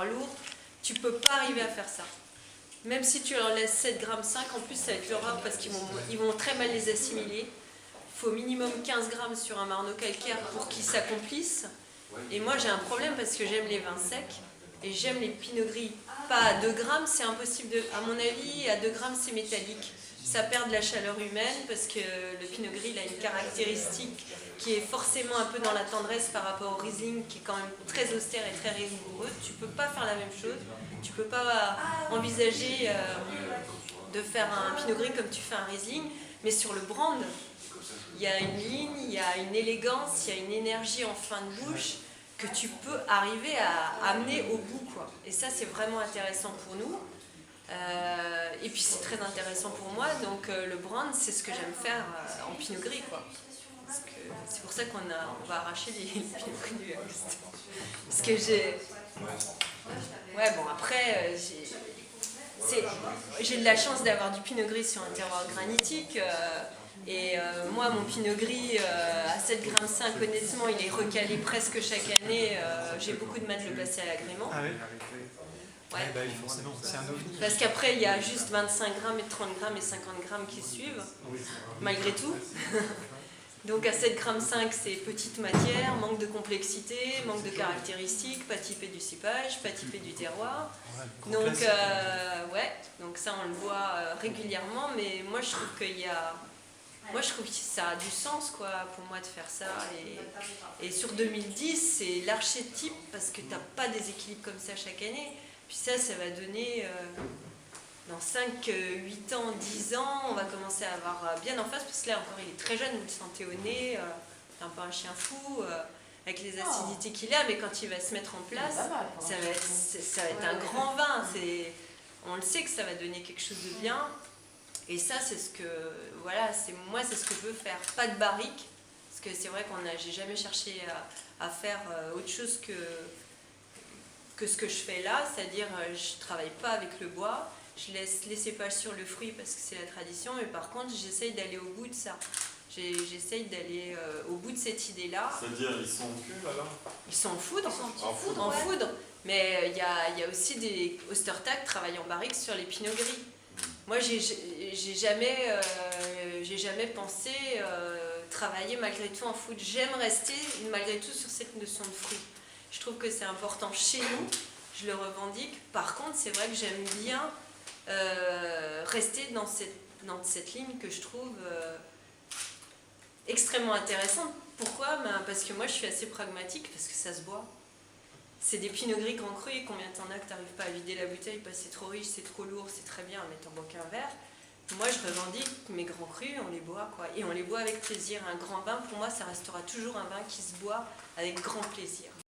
lourd, tu peux pas arriver à faire ça. Même si tu leur laisses 7,5 grammes, en plus ça va être l'horreur parce qu'ils vont très mal les assimiler. Il faut minimum 15 grammes sur un marno calcaire pour qu'ils s'accomplissent. Et moi j'ai un problème parce que j'aime les vins secs et j'aime les pinots gris. Pas à 2 grammes, c'est impossible. À mon avis, à 2 grammes c'est métallique. Ça perd de la chaleur humaine parce que le pinot gris il a une caractéristique qui est forcément un peu dans la tendresse par rapport au Riesling qui est quand même très austère et très rigoureux. Tu peux pas faire la même chose. Tu peux pas envisager de faire un pinot gris comme tu fais un Riesling, mais sur le brand, il y a une ligne, il y a une élégance, il y a une énergie en fin de bouche que tu peux arriver à amener au bout, quoi. Et ça, c'est vraiment intéressant pour nous. Et puis c'est très intéressant pour moi, donc le brand, c'est ce que j'aime faire en pinot gris, quoi. C'est pour ça qu'on va arracher les pinots gris du Aoste. Parce que j'ai... Ouais, bon, après, j'ai de la chance d'avoir du pinot gris sur un terroir granitique. Moi, mon pinot gris à 7,5 grammes, honnêtement, il est recalé presque chaque année. J'ai beaucoup de mal de le passer à l'agrément. Ah oui. Ouais. Bah oui, forcément, c'est un ovni. Parce qu'après, il y a juste 25 grammes et 30 grammes et 50 grammes qui suivent, malgré tout. Donc à 7,5 grammes, c'est petite matière, manque de complexité, manque de caractéristiques, pas typé du cépage, pas typé du terroir. Donc, donc ça, on le voit régulièrement, mais moi, je trouve qu'il y a... Moi, je trouve que ça a du sens, quoi, pour moi, de faire ça. Et sur 2010, c'est l'archétype, parce que tu n'as pas des équilibres comme ça chaque année. Puis ça va donner, dans 5, 8 ans, 10 ans, on va commencer à avoir bien en face, parce que là, encore, il est très jeune, vous le sentez au nez, c'est un peu un chien fou, avec les acidités qu'il a, mais quand il va se mettre en place, ça va être un grand vin. On le sait que ça va donner quelque chose de bien. Et ça, c'est ce que, voilà, moi, c'est ce que je veux faire. Pas de barrique, parce que c'est vrai que j'ai jamais cherché à faire autre chose que ce que je fais là, c'est-à-dire je travaille pas avec le bois, je laisse les cépages sur le fruit parce que c'est la tradition, mais par contre, j'essaye d'aller au bout de ça. J'essaye d'aller au bout de cette idée-là. C'est-à-dire, ils sont en cul, alors? Ils sont en foudre. En foudre. Mais il y a aussi des Ostertag qui travaillent en barrique sur les pinots gris. Moi, j'ai jamais pensé travailler malgré tout en foudre. J'aime rester malgré tout sur cette notion de fruit. Je trouve que c'est important chez nous, je le revendique. Par contre, c'est vrai que j'aime bien rester dans cette ligne que je trouve extrêmement intéressante. Pourquoi? Parce que moi, je suis assez pragmatique, parce que ça se boit. C'est des pinots gris grand cru, et combien t'en as que t'arrives pas à vider la bouteille parce que c'est trop riche, c'est trop lourd, c'est très bien, mais t'en bois qu'un verre. Moi, je revendique mes grands crus, on les boit, quoi. Et on les boit avec plaisir. Un grand vin, pour moi, ça restera toujours un vin qui se boit avec grand plaisir.